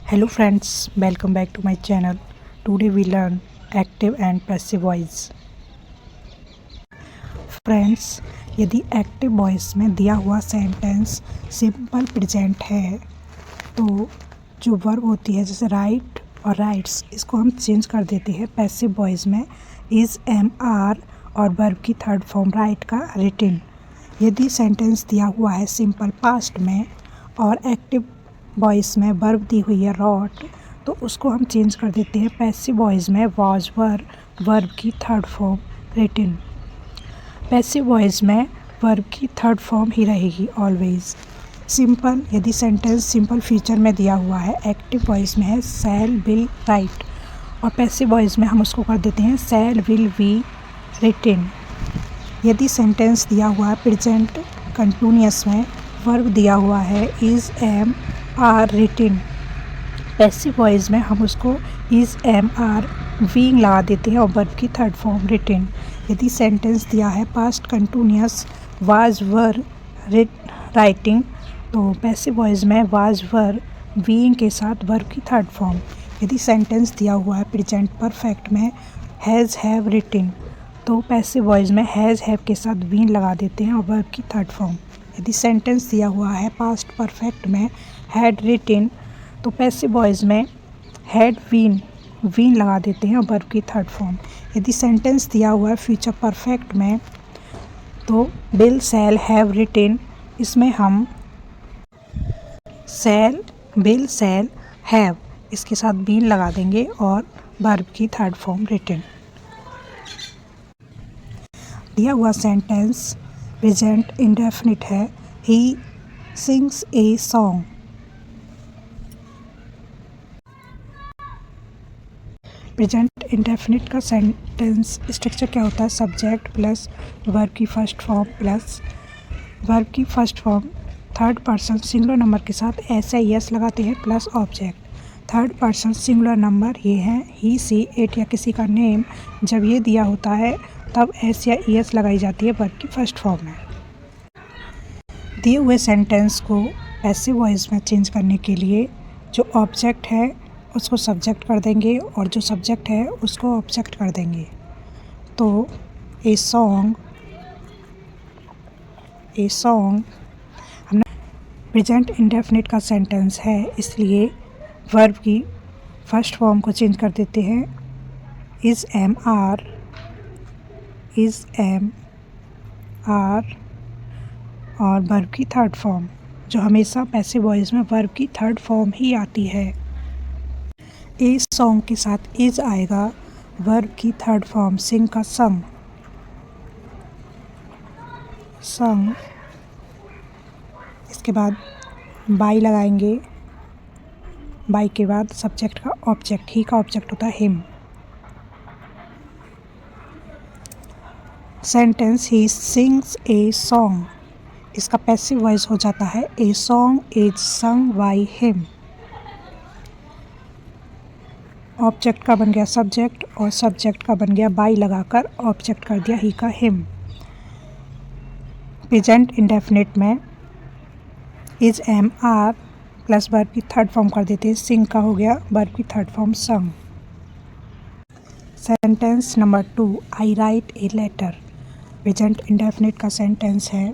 Hello friends, welcome back to my channel. Today we learn active and passive voice. Friends, यदि active voice में दिया हुआ sentence simple present है तो जो वर्ब होती है जैसे राइट और राइट्स, इसको हम चेंज कर देते हैं पैसिव वॉइस में इज़ एम आर और वर्ब की थर्ड फॉर्म राइट का रिटिन। यदि सेंटेंस दिया हुआ है सिंपल पास्ट में और एक्टिव वॉइस में वर्ब दी हुई है रॉट, तो उसको हम चेंज कर देते हैं पैसिव वॉइस में वॉज वर वर्ब की थर्ड फॉर्म रिटिन। पैसिव वॉइस में वर्ब की थर्ड फॉर्म ही रहेगी ऑलवेज। सिंपल, यदि सेंटेंस सिंपल फ्यूचर में दिया हुआ है, एक्टिव वॉइस में है शैल विल राइट और पैसिव वॉइस में हम उसको कर देते हैं शैल विल वी रिटिन। यदि सेंटेंस दिया हुआ है प्रेजेंट कंटिन्यूअस में, वर्ब दिया हुआ है is am are written, passive voice में हम उसको इज़ एम आर वीइंग लगा देते हैं और वर्ब की थर्ड फॉर्म रिटिन। यदि सेंटेंस दिया है past continuous was were writing, तो पैसिव वॉइस में वाज वर वीइंग के साथ वर्ब की थर्ड फॉर्म। यदि सेंटेंस दिया हुआ है प्रेजेंट परफेक्ट में हैज़ हैव रिटिन, तो पैसिव वॉइस में हैज़ हैव के साथ वीन लगा देते हैं और वर्ब की थर्ड फॉर्म। यदि सेंटेंस दिया हुआ है पास्ट परफेक्ट में हैड रिटिन, तो पैसिव वॉइस में हैड वीन लगा देते हैं और वर्ब की थर्ड फॉर्म। यदि सेंटेंस दिया हुआ है फ्यूचर परफेक्ट में, तो बिल शैल हैव रिटिन, इसमें हम बिल शैल हैव इसके साथ बीन लगा देंगे और वर्ब की थर्ड फॉर्म रिटिन। दिया हुआ सेंटेंस प्रेजेंट इंडेफिनिट है, he sings a song. Present indefinite का सेंटेंस स्ट्रक्चर क्या होता है? सब्जेक्ट प्लस वर्ब की फर्स्ट फॉर्म प्लस वर्ब की first form third person singular number के साथ ऐसे यस लगाते हैं plus object. Third person singular number ये हैं ही सी इट या किसी का नेम, जब ये दिया होता है तब एस या एस लगाई जाती है वर्ब की फर्स्ट फॉर्म में। दिए हुए सेंटेंस को पैसिव वॉइस में चेंज करने के लिए जो ऑब्जेक्ट है उसको सब्जेक्ट कर देंगे और जो सब्जेक्ट है उसको ऑब्जेक्ट कर देंगे। तो ए सॉन्ग हमने प्रेजेंट इंडेफिनिट का सेंटेंस है, इसलिए वर्ब की फर्स्ट फॉर्म को चेंज कर देते हैं इज़ एम आर और वर्ब की थर्ड फॉर्म, जो हमेशा पैसिव वॉइस में वर्ब की थर्ड फॉर्म ही आती है। ए सॉन्ग के साथ इज़ आएगा, वर्ब की थर्ड फॉर्म सिंग का संग, इसके बाद बाई लगाएंगे, बाई के बाद सब्जेक्ट का ऑब्जेक्ट, ही का ऑब्जेक्ट होता है him. Sentence he sings a song, इसका पैसिव वॉइस हो जाता है a song is sung by him. Object का बन गया सब्जेक्ट और सब्जेक्ट का बन गया बाई लगाकर ऑब्जेक्ट कर दिया ही का हिम। प्रेजेंट इंडेफिनिट में is am are plus verb की थर्ड फॉर्म कर देते हैं, सिंग का हो गया वर्ब की third form sung. Sentence number 2, I write a letter, present indefinite का सेंटेंस है।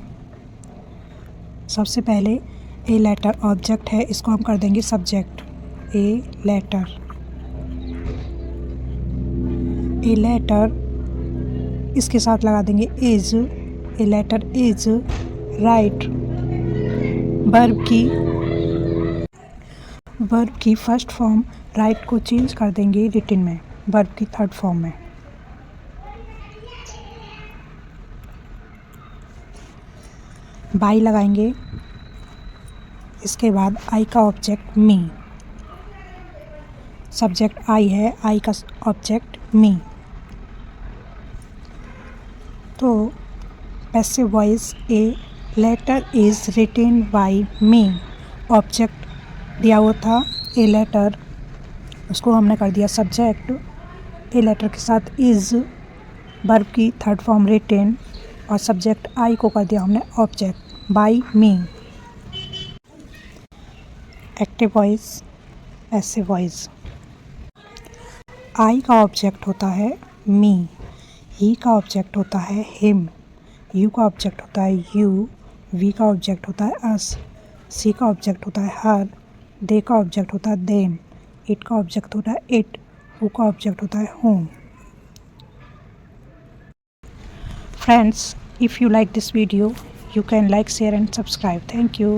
सबसे पहले ए लेटर ऑब्जेक्ट है, इसको हम कर देंगे subject a letter. A letter इसके साथ लगा देंगे is, a letter is write, verb की फर्स्ट फॉर्म राइट को चेंज कर देंगे रिटिन में वर्ब की थर्ड फॉर्म में। बाई लगाएंगे, इसके बाद आई का ऑब्जेक्ट मी, सब्जेक्ट आई है, आई का ऑब्जेक्ट मी। तो passive voice a letter is written by me, object दिया हुआ था ए लेटर, उसको हमने कर दिया सब्जेक्ट, ए लेटर के साथ इज़ वर्ब की थर्ड फॉर्म रिटिन और सब्जेक्ट आई को कर दिया हमने object by me. Active voice ऐसे वॉइस। आई का ऑब्जेक्ट होता है मी, ही का ऑब्जेक्ट होता है हिम, यू का ऑब्जेक्ट होता है यू, वी का ऑब्जेक्ट होता है अस, सी का ऑब्जेक्ट होता है हर, दे का ऑब्जेक्ट होता है देम, इट का ऑब्जेक्ट होता है इट, हु का ऑब्जेक्ट होता है home. Friends, if you like this video, you can like, share and subscribe. Thank you.